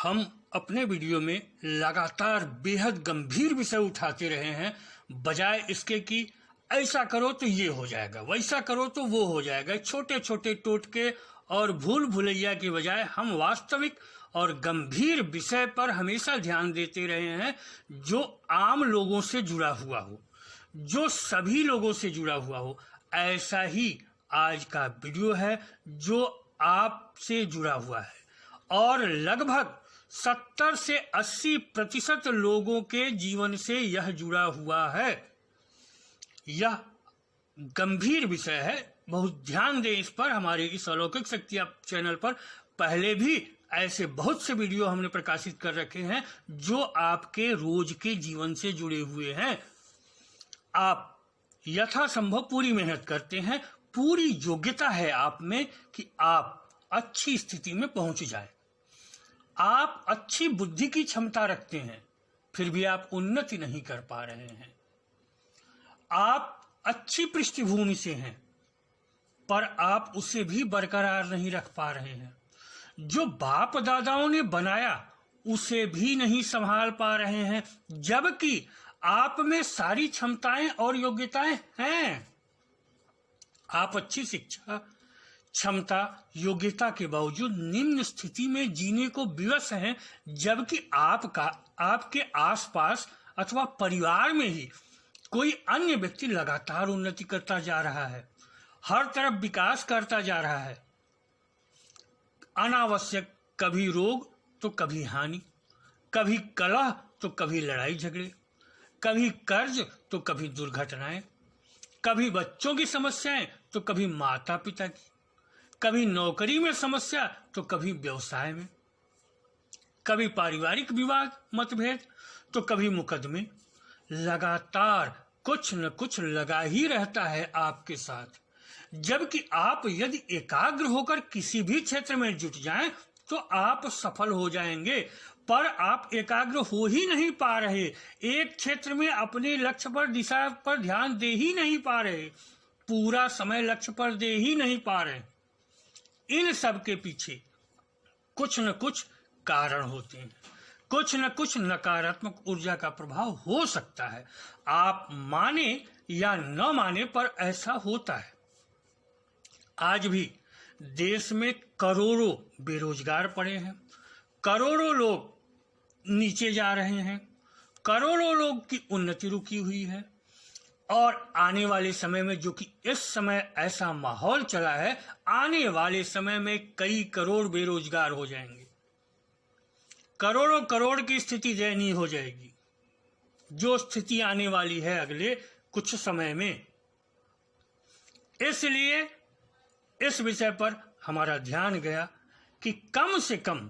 हम अपने वीडियो में लगातार बेहद गंभीर विषय उठाते रहे हैं, बजाय इसके कि ऐसा करो तो ये हो जाएगा, वैसा करो तो वो हो जाएगा। छोटे छोटे टोटके और भूल भुलैया के बजाय हम वास्तविक और गंभीर विषय पर हमेशा ध्यान देते रहे हैं, जो आम लोगों से जुड़ा हुआ हो, जो सभी लोगों से जुड़ा हुआ हो। ऐसा ही आज का वीडियो है जो आपसे जुड़ा हुआ है और लगभग 70 से 80% लोगों के जीवन से यह जुड़ा हुआ है। यह गंभीर विषय है, बहुत ध्यान दें इस पर। हमारे इस अलौकिक शक्ति चैनल पर पहले भी ऐसे बहुत से वीडियो हमने प्रकाशित कर रखे हैं जो आपके रोज के जीवन से जुड़े हुए हैं। आप यथासंभव पूरी मेहनत करते हैं, पूरी योग्यता है आप में कि आप अच्छी स्थिति में पहुंच जाए। आप अच्छी बुद्धि की क्षमता रखते हैं, फिर भी आप उन्नति नहीं कर पा रहे हैं। आप अच्छी पृष्ठभूमि से हैं, पर आप उसे भी बरकरार नहीं रख पा रहे हैं। जो बाप दादाओं ने बनाया उसे भी नहीं संभाल पा रहे हैं, जबकि आप में सारी क्षमताएं और योग्यताएं हैं। आप अच्छी शिक्षा, क्षमता, योग्यता के बावजूद निम्न स्थिति में जीने को विवश हैं, जबकि आपके आसपास अथवा परिवार में ही कोई अन्य व्यक्ति लगातार उन्नति करता जा रहा है, हर तरफ विकास करता जा रहा है। अनावश्यक कभी रोग तो कभी हानि, कभी कलह तो कभी लड़ाई झगड़े, कभी कर्ज तो कभी दुर्घटनाएं, कभी बच्चों की समस्याएं तो कभी माता पिता की, कभी नौकरी में समस्या तो कभी व्यवसाय में, कभी पारिवारिक विवाद मतभेद तो कभी मुकदमे। लगातार कुछ न कुछ लगा ही रहता है आपके साथ, जबकि आप यदि एकाग्र होकर किसी भी क्षेत्र में जुट जाएं तो आप सफल हो जाएंगे, पर आप एकाग्र हो ही नहीं पा रहे। एक क्षेत्र में अपने लक्ष्य पर, दिशा पर ध्यान दे ही नहीं पा रहे, पूरा समय लक्ष्य पर दे ही नहीं पा रहे। इन सब के पीछे कुछ न कुछ कारण होते हैं, कुछ न कुछ नकारात्मक ऊर्जा का प्रभाव हो सकता है। आप माने या न माने, पर ऐसा होता है। आज भी देश में करोड़ों बेरोजगार पड़े हैं, करोड़ों लोग नीचे जा रहे हैं, करोड़ों लोग की उन्नति रुकी हुई है। और आने वाले समय में, जो कि इस समय ऐसा माहौल चला है, आने वाले समय में कई करोड़ बेरोजगार हो जाएंगे, करोड़ों करोड़ की स्थिति दयनीय हो जाएगी, जो स्थिति आने वाली है अगले कुछ समय में। इसलिए इस विषय पर हमारा ध्यान गया कि कम से कम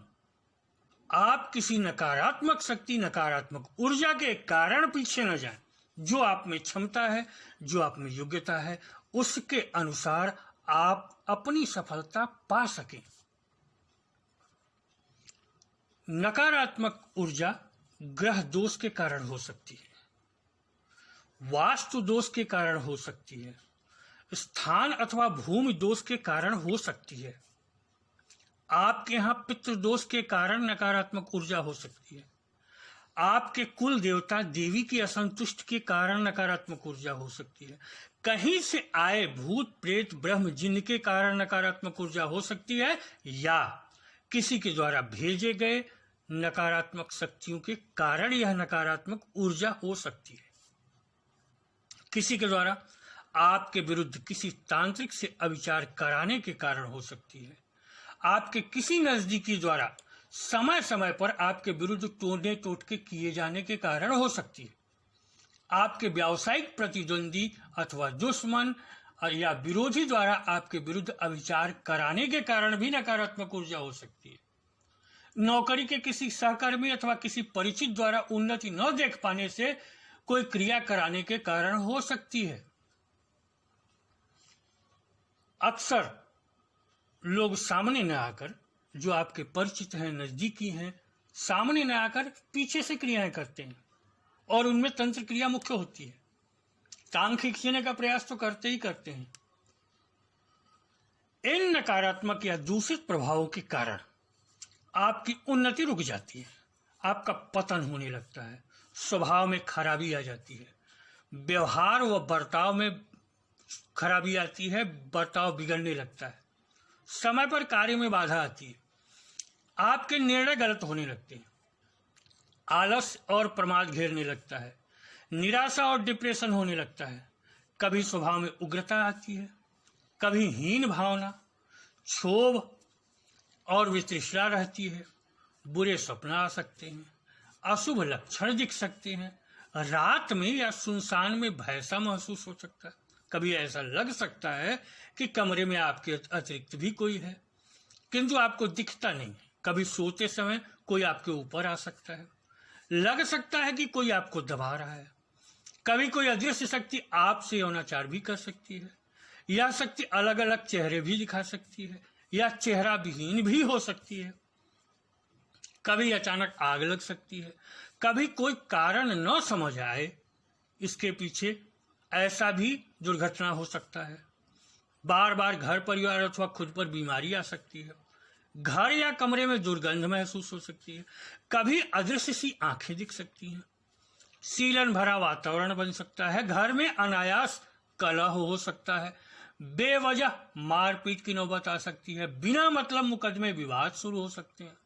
आप किसी नकारात्मक शक्ति, नकारात्मक ऊर्जा के कारण पीछे न जाएं। जो आप में क्षमता है, जो आप में योग्यता है, उसके अनुसार आप अपनी सफलता पा सकें। नकारात्मक ऊर्जा ग्रह दोष के कारण हो सकती है, वास्तु दोष के कारण हो सकती है, स्थान अथवा भूमि दोष के कारण हो सकती है। आपके यहाँ पितृ दोष के कारण नकारात्मक ऊर्जा हो सकती है, आपके कुल देवता देवी की असंतुष्ट के कारण नकारात्मक ऊर्जा हो सकती है, कहीं से आए भूत प्रेत ब्रह्म जिन के कारण नकारात्मक ऊर्जा हो सकती है, या किसी के द्वारा भेजे गए नकारात्मक शक्तियों के कारण यह नकारात्मक ऊर्जा हो सकती है। किसी के द्वारा आपके विरुद्ध किसी तांत्रिक से अविचार कराने के कारण हो सकती है, आपके किसी नजदीकी द्वारा समय समय पर आपके विरुद्ध टोने टोटके किए जाने के कारण हो सकती है, आपके व्यावसायिक प्रतिद्वंदी अथवा दुश्मन या विरोधी द्वारा आपके विरुद्ध अविचार कराने के कारण भी नकारात्मक ऊर्जा हो सकती है, नौकरी के किसी सहकर्मी अथवा किसी परिचित द्वारा उन्नति न देख पाने से कोई क्रिया कराने के कारण हो सकती है। अक्सर लोग सामने न आकर, जो आपके परिचित हैं, नजदीकी हैं, सामने न आकर पीछे से क्रियाएं करते हैं और उनमें तंत्र क्रिया मुख्य होती है। टांग खींचने का प्रयास तो करते ही करते हैं। इन नकारात्मक या दूषित प्रभावों के कारण आपकी उन्नति रुक जाती है, आपका पतन होने लगता है, स्वभाव में खराबी आ जाती है, व्यवहार व बर्ताव में खराबी आती है, बर्ताव बिगड़ने लगता है, समय पर कार्य में बाधा आती है, आपके निर्णय गलत होने लगते हैं, आलस और प्रमाद घेरने लगता है, निराशा और डिप्रेशन होने लगता है, कभी स्वभाव में उग्रता आती है, कभी हीन भावना, क्षोभ और वितृष्णा रहती है, बुरे सपना आ सकते हैं, अशुभ लक्षण दिख सकते हैं, रात में या सुनसान में भय सा महसूस हो सकता है, कभी ऐसा लग सकता है कि कमरे में आपके अतिरिक्त भी कोई है किंतु आपको दिखता नहीं, कभी सोते समय कोई आपके ऊपर आ सकता है, लग सकता है कि कोई आपको दबा रहा है, कभी कोई अदृश्य शक्ति आपसे अनाचार भी कर सकती है, यह शक्ति अलग अलग चेहरे भी दिखा सकती है या चेहरा विहीन भी हो सकती है, कभी अचानक आग लग सकती है, कभी कोई कारण न समझ आए इसके पीछे ऐसा भी दुर्घटना हो सकता है, बार बार घर परिवार अथवा खुद पर बीमारी आ सकती है, घर या कमरे में दुर्गंध महसूस हो सकती है, कभी अदृश्य सी आंखें दिख सकती हैं, सीलन भरा वातावरण बन सकता है, घर में अनायास कलह हो सकता है, बेवजह मारपीट की नौबत आ सकती है, बिना मतलब मुकदमे विवाद शुरू हो सकते हैं,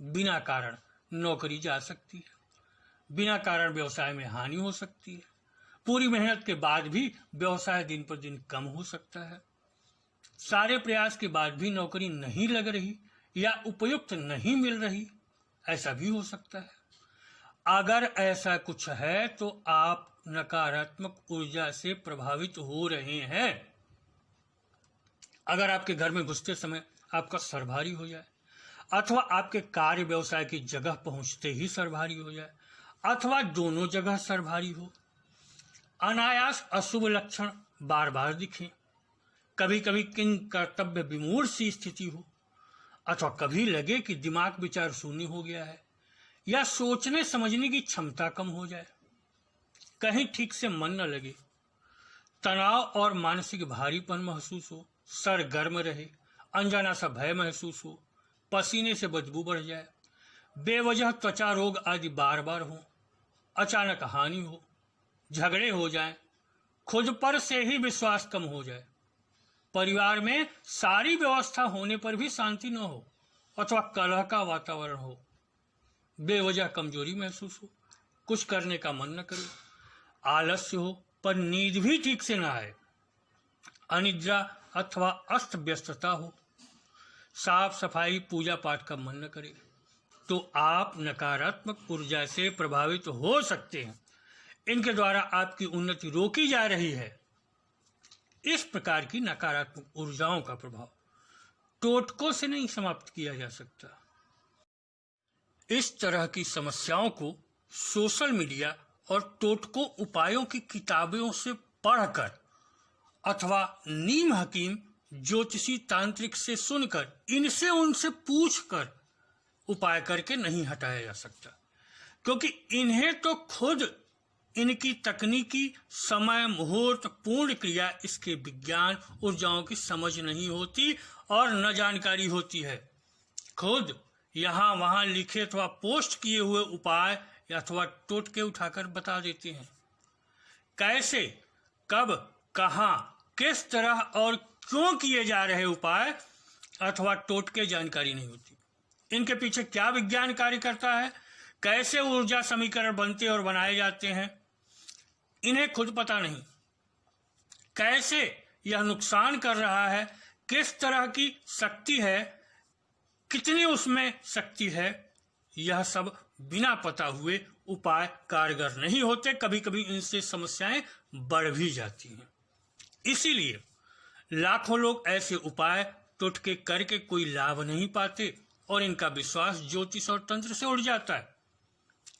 बिना कारण नौकरी जा सकती है, बिना कारण व्यवसाय में हानि हो सकती है, पूरी मेहनत के बाद भी व्यवसाय दिन पर दिन कम हो सकता है, सारे प्रयास के बाद भी नौकरी नहीं लग रही या उपयुक्त नहीं मिल रही, ऐसा भी हो सकता है। अगर ऐसा कुछ है तो आप नकारात्मक ऊर्जा से प्रभावित हो रहे हैं। अगर आपके घर में घुसते समय आपका सर भारी हो जाए अथवा आपके कार्य व्यवसाय की जगह पहुंचते ही सर भारी हो जाए अथवा दोनों जगह सर भारी हो, अनायास अशुभ लक्षण बार बार दिखें, कभी कभी किन कर्तव्य विमूढ़ सी स्थिति हो अथवा कभी लगे कि दिमाग विचार शून्य हो गया है या सोचने समझने की क्षमता कम हो जाए, कहीं ठीक से मन न लगे, तनाव और मानसिक भारीपन महसूस हो, सर गर्म रहे, अनजाना सा भय महसूस हो, पसीने से बदबू बढ़ जाए, बेवजह त्वचा रोग आदि बार बार हो, अचानक हानि हो, झगड़े हो जाएं, खुद पर से ही विश्वास कम हो जाए, परिवार में सारी व्यवस्था होने पर भी शांति न हो अथवा कलह का वातावरण हो, बेवजह कमजोरी महसूस हो, कुछ करने का मन न करे, आलस्य हो पर नींद भी ठीक से न आए, अनिद्रा अथवा अस्त व्यस्तता हो, साफ सफाई पूजा पाठ का मन न करे, तो आप नकारात्मक ऊर्जा से प्रभावित हो सकते हैं। इनके द्वारा आपकी उन्नति रोकी जा रही है। इस प्रकार की नकारात्मक ऊर्जाओं का प्रभाव टोटकों से नहीं समाप्त किया जा सकता। इस तरह की समस्याओं को सोशल मीडिया और टोटको उपायों की किताबों से पढ़कर अथवा नीम हकीम ज्योतिषी तांत्रिक से सुनकर, इनसे उनसे पूछकर उपाय करके नहीं हटाया जा सकता, क्योंकि इन्हें तो खुद इनकी तकनीकी समय मुहूर्त पूर्ण क्रिया इसके विज्ञान ऊर्जाओं की समझ नहीं होती और न जानकारी होती है। खुद यहाँ वहाँ लिखे अथवा पोस्ट किए हुए उपाय अथवा टोटके उठाकर बता देते हैं। कैसे, कब, कहाँ, किस तरह और क्यों किए जा रहे उपाय अथवा टोटके जानकारी नहीं होती। इनके पीछे क्या विज्ञान कार्य करता है, कैसे ऊर्जा समीकरण बनते और बनाए जाते हैं, इन्हें खुद पता नहीं। कैसे यह नुकसान कर रहा है, किस तरह की शक्ति है, कितनी उसमें शक्ति है, यह सब बिना पता हुए उपाय कारगर नहीं होते। कभी कभी इनसे समस्याएं बढ़ भी जाती हैं। इसीलिए लाखों लोग ऐसे उपाय टोटके करके कोई लाभ नहीं पाते और इनका विश्वास ज्योतिष और तंत्र से उड़ जाता है।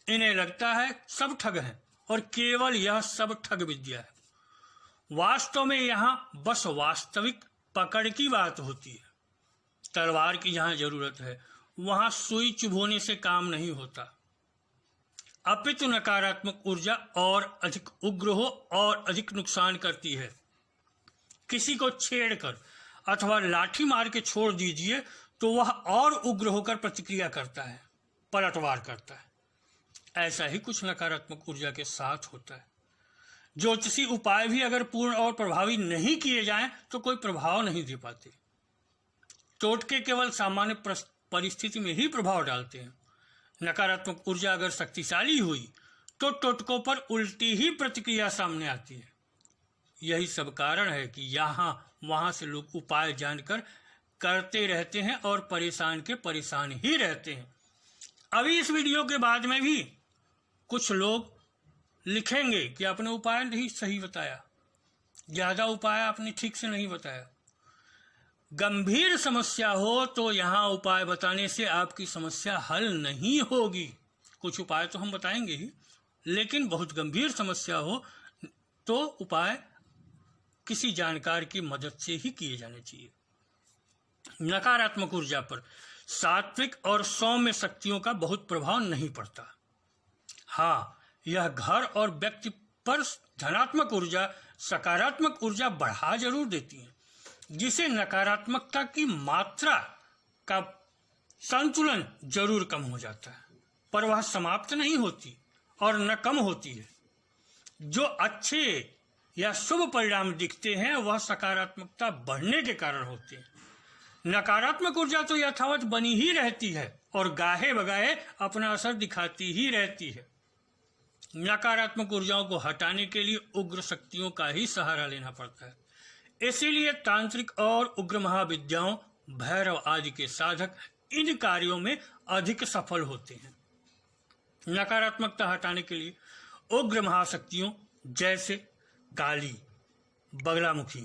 इन्हें लगता है सब ठग हैं और केवल यह सब ठग विद्या है। वास्तव में यहाँ बस वास्तविक पकड़ की बात होती है। तलवार की जहाँ जरूरत है वहाँ सुई चुभोने से काम नहीं होता। अपितु नकारात्मक ऊर्जा और अधिक उग्र हो और अधिक नुकसान करती है। किसी को छेड़कर अथवा लाठी मार के छोड़ दीजिए तो वह और उग्र होकर प्रतिक्रिया करता है, पलटवार करता है। ऐसा ही कुछ नकारात्मक ऊर्जा के साथ होता है। ज्योतिषी उपाय भी अगर पूर्ण और प्रभावी नहीं किए जाएं तो कोई प्रभाव नहीं दे पाते। टोटके केवल सामान्य परिस्थिति में ही प्रभाव डालते हैं। नकारात्मक ऊर्जा अगर शक्तिशाली हुई तो टोटकों पर उल्टी ही प्रतिक्रिया सामने आती है। यही सब कारण है कि यहाँ वहाँ से लोग उपाय जानकर करते रहते हैं और परेशान के परेशान ही रहते हैं। अभी इस वीडियो के बाद में भी कुछ लोग लिखेंगे कि आपने उपाय नहीं सही बताया, ज़्यादा उपाय आपने ठीक से नहीं बताया। गंभीर समस्या हो तो यहाँ उपाय बताने से आपकी समस्या हल नहीं होगी। कुछ उपाय तो हम बताएंगे ही, लेकिन बहुत गंभीर समस्या हो तो उपाय किसी जानकार की मदद से ही किए जाने चाहिए। नकारात्मक ऊर्जा पर सात्विक और सौम्य शक्तियों का बहुत प्रभाव नहीं पड़ता। हाँ, यह घर और व्यक्ति पर धनात्मक ऊर्जा, सकारात्मक ऊर्जा बढ़ा जरूर देती है, जिसे नकारात्मकता की मात्रा का संतुलन जरूर कम हो जाता है, पर वह समाप्त नहीं होती और न कम होती है। जो अच्छे या शुभ परिणाम दिखते हैं वह सकारात्मकता बढ़ने के कारण होते हैं। नकारात्मक ऊर्जा तो यथावत बनी ही रहती है और गाहे बगाहे अपना असर दिखाती ही रहती है। नकारात्मक ऊर्जाओं को हटाने के लिए उग्र शक्तियों का ही सहारा लेना पड़ता है। इसीलिए तांत्रिक और उग्र महाविद्याओं, भैरव आदि के साधक इन कार्यों में अधिक सफल होते हैं। नकारात्मकता हटाने के लिए उग्र महाशक्तियों जैसे काली, बगलामुखी,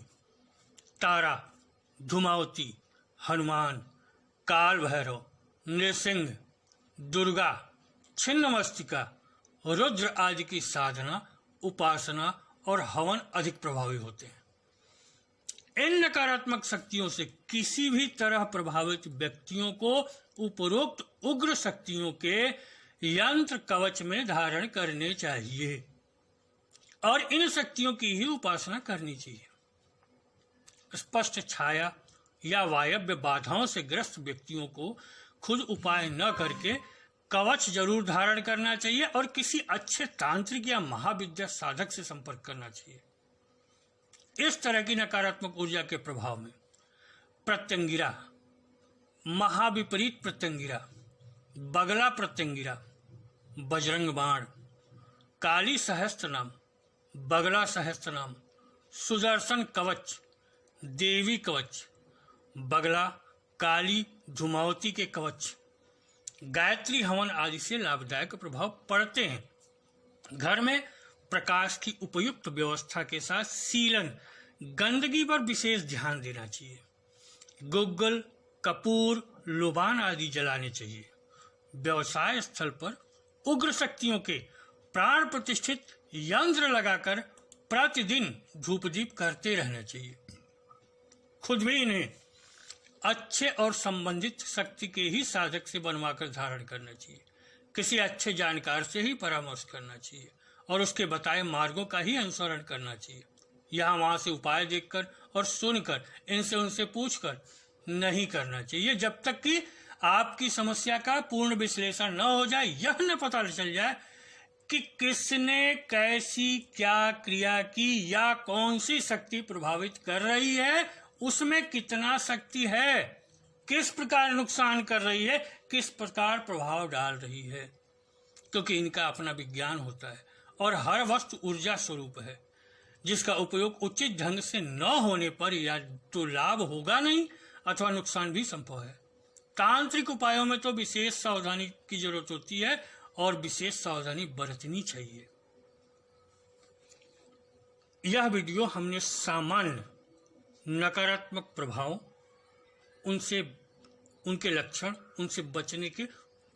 तारा, धूमावती, हनुमान, काल भैरव, नृसिंह, दुर्गा, छिन्नमस्तिका, रुद्र आदि की साधना, उपासना और हवन अधिक प्रभावी होते हैं। इन नकारात्मक शक्तियों से किसी भी तरह प्रभावित व्यक्तियों को उपरोक्त उग्र शक्तियों के यंत्र कवच में धारण करने चाहिए और इन शक्तियों की ही उपासना करनी चाहिए। स्पष्ट छाया या वायव्य बाधाओं से ग्रस्त व्यक्तियों को खुद उपाय न करके कवच जरूर धारण करना चाहिए और किसी अच्छे तांत्रिक या महाविद्या साधक से संपर्क करना चाहिए। इस तरह की नकारात्मक ऊर्जा के प्रभाव में प्रत्यंगिरा, महाविपरीत प्रत्यंगिरा, बगला प्रत्यंगिरा, बजरंग बाण, काली सहस्त्रनाम, बगला सहस्त्रनाम, सुदर्शन कवच, देवी कवच, बगला, काली, धूमावती के कवच, गायत्री हवन आदि से लाभदायक प्रभाव पड़ते हैं। घर में प्रकाश की उपयुक्त व्यवस्था के साथ सीलन, गंदगी पर विशेष ध्यान देना चाहिए। गुग्गल, कपूर, लोबान आदि जलाने चाहिए। व्यवसाय स्थल पर उग्र शक्तियों के प्राण प्रतिष्ठित यंत्र लगाकर प्रतिदिन धूप दीप करते रहना चाहिए। खुद भी इन्हें अच्छे और संबंधित शक्ति के ही साधक से बनवाकर धारण करना चाहिए। किसी अच्छे जानकार से ही परामर्श करना चाहिए और उसके बताए मार्गों का ही अनुसरण करना चाहिए। यहाँ वहाँ से उपाय देखकर और सुनकर, इनसे उनसे पूछकर नहीं करना चाहिए, जब तक कि आपकी समस्या का पूर्ण विश्लेषण न हो जाए, यह न पता चल जाए कि किसने कैसी क्या क्रिया की या कौन सी शक्ति प्रभावित कर रही है, उसमें कितना शक्ति है, किस प्रकार नुकसान कर रही है, किस प्रकार प्रभाव डाल रही है। क्योंकि इनका अपना विज्ञान होता है और हर वस्तु ऊर्जा स्वरूप है, जिसका उपयोग उचित ढंग से न होने पर या तो लाभ होगा नहीं अथवा नुकसान भी संभव है। तांत्रिक उपायों में तो विशेष सावधानी की जरूरत होती है और विशेष सावधानी बरतनी चाहिए। यह वीडियो हमने सामान्य नकारात्मक प्रभाव, उनसे, उनके लक्षण, उनसे बचने के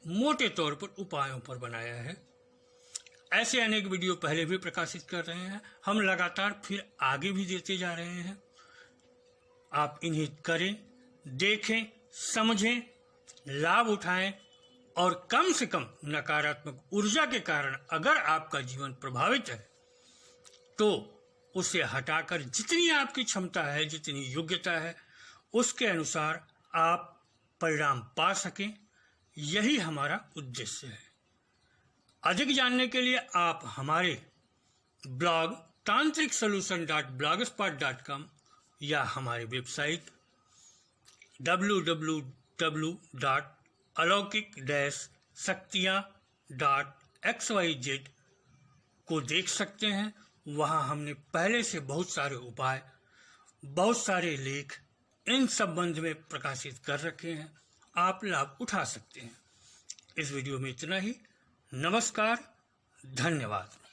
मोटे तौर पर उपायों पर बनाया है। ऐसे अनेक वीडियो पहले भी प्रकाशित कर रहे हैं, हम लगातार फिर आगे भी देते जा रहे हैं। आप इन्हें करें, देखें, समझें, लाभ उठाएं और कम से कम नकारात्मक ऊर्जा के कारण अगर आपका जीवन प्रभावित है तो उसे हटाकर जितनी आपकी क्षमता है, जितनी योग्यता है, उसके अनुसार आप परिणाम पा सकें, यही हमारा उद्देश्य है। अधिक जानने के लिए आप हमारे ब्लॉग tantricsolution.blogspot.com या हमारी वेबसाइट www.alokik-shaktiyan.xyz को देख सकते हैं। वहाँ हमने पहले से बहुत सारे उपाय, बहुत सारे लेख इन संबंध में प्रकाशित कर रखे हैं, आप लाभ उठा सकते हैं। इस वीडियो में इतना ही। नमस्कार, धन्यवाद।